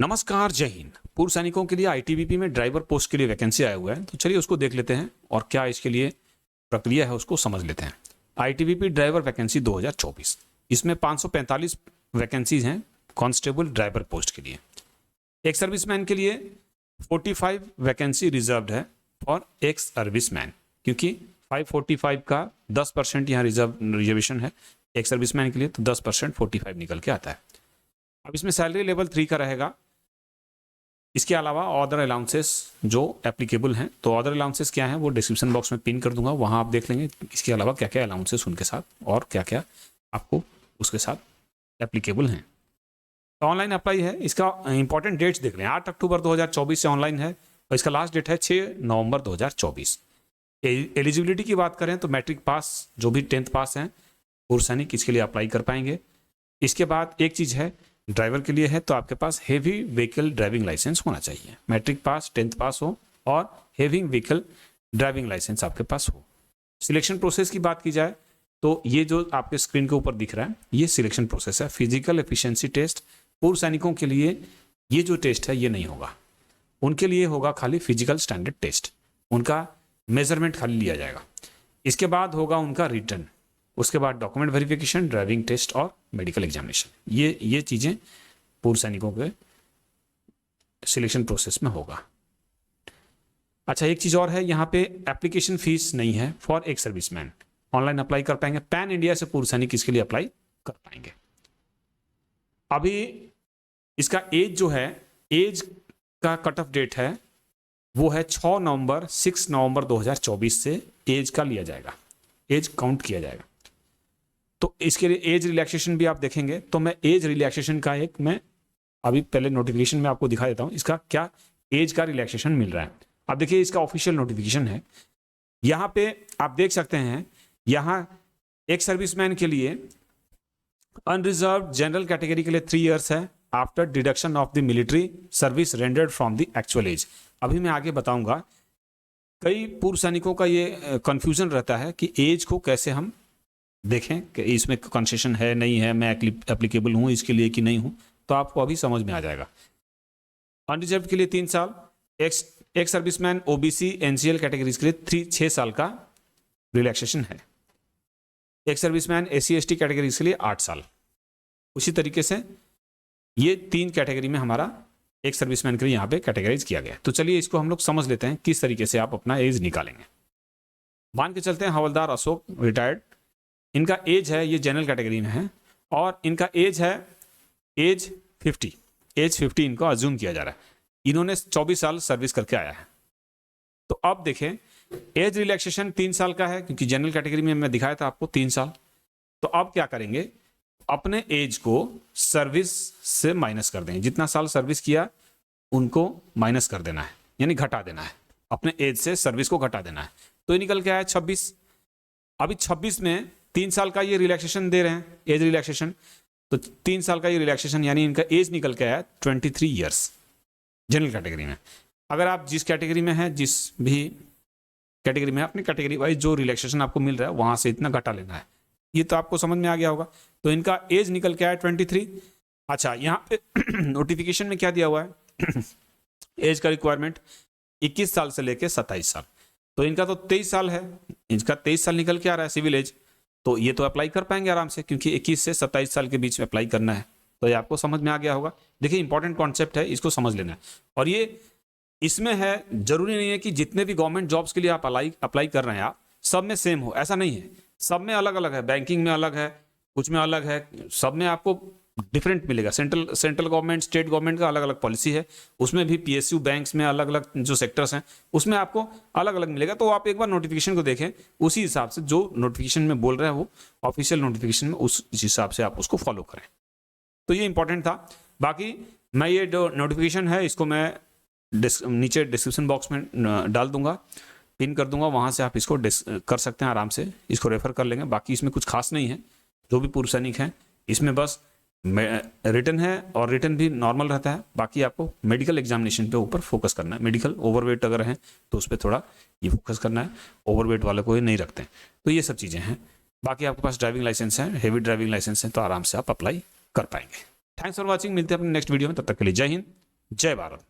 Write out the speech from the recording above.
नमस्कार, जय हिंद। पूर्व सैनिकों के लिए आईटीबीपी में ड्राइवर पोस्ट के लिए वैकेंसी आया हुआ है, तो चलिए उसको देख लेते हैं और क्या इसके लिए प्रक्रिया है उसको समझ लेते हैं। आईटीबीपी ड्राइवर वैकेंसी 2024, इसमें 545 वैकेंसीज हैं कांस्टेबल ड्राइवर पोस्ट के लिए। एक सर्विसमैन के लिए 45 वैकेंसी रिजर्व्ड है फॉर एक्स सर्विसमैन, क्योंकि 545 का 10% यहाँ रिजर्वेशन है एक सर्विसमैन के लिए, तो 10% 45 निकल के आता है। अब इसमें सैलरी लेवल 3 का रहेगा। इसके अलावा अदर अलाउंसेस जो एप्लीकेबल हैं, तो अदर अलाउंसेस क्या हैं वो डिस्क्रिप्शन बॉक्स में पिन कर दूंगा, वहाँ आप देख लेंगे इसके अलावा क्या क्या अलाउंसेस उनके साथ और क्या क्या आपको उसके साथ एप्लीकेबल हैं। तो ऑनलाइन अप्लाई है, इसका इंपॉर्टेंट डेट्स देख लें। 8 अक्टूबर 2024 से ऑनलाइन है और इसका लास्ट डेट है 6 नवंबर 2024। एलिजिबिलिटी की बात करें तो मैट्रिक पास, जो भी 10th पास हैं पूर्व सैनिक, इसके लिए अप्लाई कर पाएंगे। इसके बाद एक चीज़ है, ड्राइवर के लिए है तो आपके पास हेवी व्हीकल ड्राइविंग लाइसेंस होना चाहिए। मैट्रिक पास, 10th पास हो और हेवी व्हीकल ड्राइविंग लाइसेंस आपके पास हो। सिलेक्शन प्रोसेस की बात की जाए तो ये जो आपके स्क्रीन के ऊपर दिख रहा है ये सिलेक्शन प्रोसेस है। फिजिकल एफिशिएंसी टेस्ट पूर्व सैनिकों के लिए ये जो टेस्ट है ये नहीं होगा, उनके लिए होगा खाली फिजिकल स्टैंडर्ड टेस्ट, उनका मेजरमेंट खाली लिया जाएगा। इसके बाद होगा उनका रिटर्न, उसके बाद डॉक्यूमेंट वेरिफिकेशन, ड्राइविंग टेस्ट और मेडिकल एग्जामिनेशन। ये चीज़ें पूर्व सैनिकों के सिलेक्शन प्रोसेस में होगा। अच्छा, एक चीज़ और है, यहाँ पे एप्लीकेशन फीस नहीं है फॉर एक सर्विसमैन, ऑनलाइन अप्लाई कर पाएंगे। पैन इंडिया से पूर्व सैनिक इसके लिए अप्लाई कर पाएंगे। अभी इसका एज जो है, एज का कट ऑफ डेट है वो है 6 नवंबर 2024 से एज का लिया जाएगा, एज काउंट किया जाएगा। तो इसके लिए एज रिलैक्सेशन भी आप देखेंगे, तो मैं एज रिलैक्सेशन का मैं अभी पहले नोटिफिकेशन में आपको दिखा देता हूं इसका क्या एज का रिलैक्सेशन मिल रहा है। अब देखिए इसका ऑफिशियल नोटिफिकेशन है, यहां पे आप देख सकते हैं। यहां एक सर्विसमैन के लिए अनरिजर्व्ड जनरल कैटेगरी के लिए 3 इयर्स है after deduction of the military service rendered from the actual as. अभी मैं आगे बताऊंगा, कई पूर्व सैनिकों का ये कंफ्यूजन रहता है कि एज को कैसे हम देखें कि इसमें कंसेशन है नहीं है, मैं एप्लीकेबल हूं इसके लिए कि नहीं हूं, तो आपको अभी समझ में आ जाएगा। अनरिजर्व्ड के लिए 3 साल, एक सर्विसमैन ओबीसी एनसीएल कैटेगरीज के लिए 6 साल का रिलैक्सेशन है। एक सर्विसमैन एससी एसटी कैटेगरीज के लिए 8 साल। उसी तरीके से ये 3 कैटेगरी में हमारा एक सर्विसमैन के लिए यहाँ पे कैटेगराइज किया गया। तो चलिए इसको हम लोग समझ लेते हैं किस तरीके से आप अपना एज निकालेंगे। मान के चलते हैं हवलदार अशोक रिटायर्ड, इनका एज है, ये जनरल कैटेगरी में है और इनका एज है एज 50 इनको अज्यूम किया जा रहा है। इन्होंने 24 साल सर्विस करके आया है। तो अब देखें एज रिलैक्सेशन 3 साल का है, क्योंकि जनरल कैटेगरी में मैं दिखाया था आपको 3 साल। तो अब क्या करेंगे, अपने एज को सर्विस से माइनस कर देंगे, जितना साल सर्विस किया उनको माइनस कर देना है, यानी घटा देना है, अपने एज से सर्विस को घटा देना है। तो ये निकल के आया 26। अभी 26 में 3 साल का ये रिलैक्सेशन दे रहे हैं, एज रिलैक्सेशन, तो 3 साल का ये रिलैक्सेशन यानी इनका एज निकल के आया 23 ईयर्स जनरल कैटेगरी में। अगर आप जिस कैटेगरी में हैं, जिस भी कैटेगरी में, अपनी कैटेगरी वाइज जो रिलैक्सेशन आपको मिल रहा है वहां से इतना घटा लेना है। ये तो आपको समझ में आ गया होगा। तो इनका एज निकल के आया 23। अच्छा, यहाँ पे नोटिफिकेशन में क्या दिया हुआ है एज का रिक्वायरमेंट 21 साल से लेकर 27 साल। तो इनका तो 23 साल है, इनका 23 साल निकल के आ रहा है सिविल एज, तो ये तो अप्लाई कर पाएंगे आराम से, क्योंकि 21 से 27 साल के बीच में अप्लाई करना है। तो ये आपको समझ में आ गया होगा। देखिए इंपॉर्टेंट कॉन्सेप्ट है, इसको समझ लेना है। और ये इसमें है, जरूरी नहीं है कि जितने भी गवर्नमेंट जॉब्स के लिए आप अप्लाई कर रहे हैं आप सब में सेम हो, ऐसा नहीं है। सब में अलग अलग है, बैंकिंग में अलग है, कुछ में अलग है, सब में आपको डिफरेंट मिलेगा। सेंट्रल गवर्नमेंट, स्टेट गवर्नमेंट का अलग अलग पॉलिसी है, उसमें भी पीएसयू बैंक्स में अलग अलग जो सेक्टर्स हैं उसमें आपको अलग अलग मिलेगा। तो आप एक बार नोटिफिकेशन को देखें, उसी हिसाब से जो नोटिफिकेशन में बोल रहे हैं वो ऑफिशियल नोटिफिकेशन में उस हिसाब से आप उसको फॉलो करें। तो ये इंपॉर्टेंट था। बाकी मैं ये जो नोटिफिकेशन है इसको मैं नीचे डिस्क्रिप्शन बॉक्स में डाल दूंगा, पिन कर दूंगा, वहां से आप इसको कर सकते हैं, आराम से इसको रेफर कर लेंगे। बाकी इसमें कुछ खास नहीं है, जो भी पूर्व सैनिक हैं इसमें बस रिटर्न है और रिटर्न भी नॉर्मल रहता है। बाकी आपको मेडिकल एग्जामिनेशन पे ऊपर फोकस करना है। मेडिकल ओवरवेट अगर है तो उस पर थोड़ा ये फोकस करना है, ओवरवेट वाले को ये नहीं रखते हैं। तो ये सब चीज़ें हैं। बाकी आपके पास ड्राइविंग लाइसेंस है, हेवी ड्राइविंग लाइसेंस है, तो आराम से आप अप्लाई कर पाएंगे। थैंक्स फॉर वॉचिंग, मिलते हैं अपने नेक्स्ट वीडियो में, तब तक के लिए जय हिंद, जय भारत।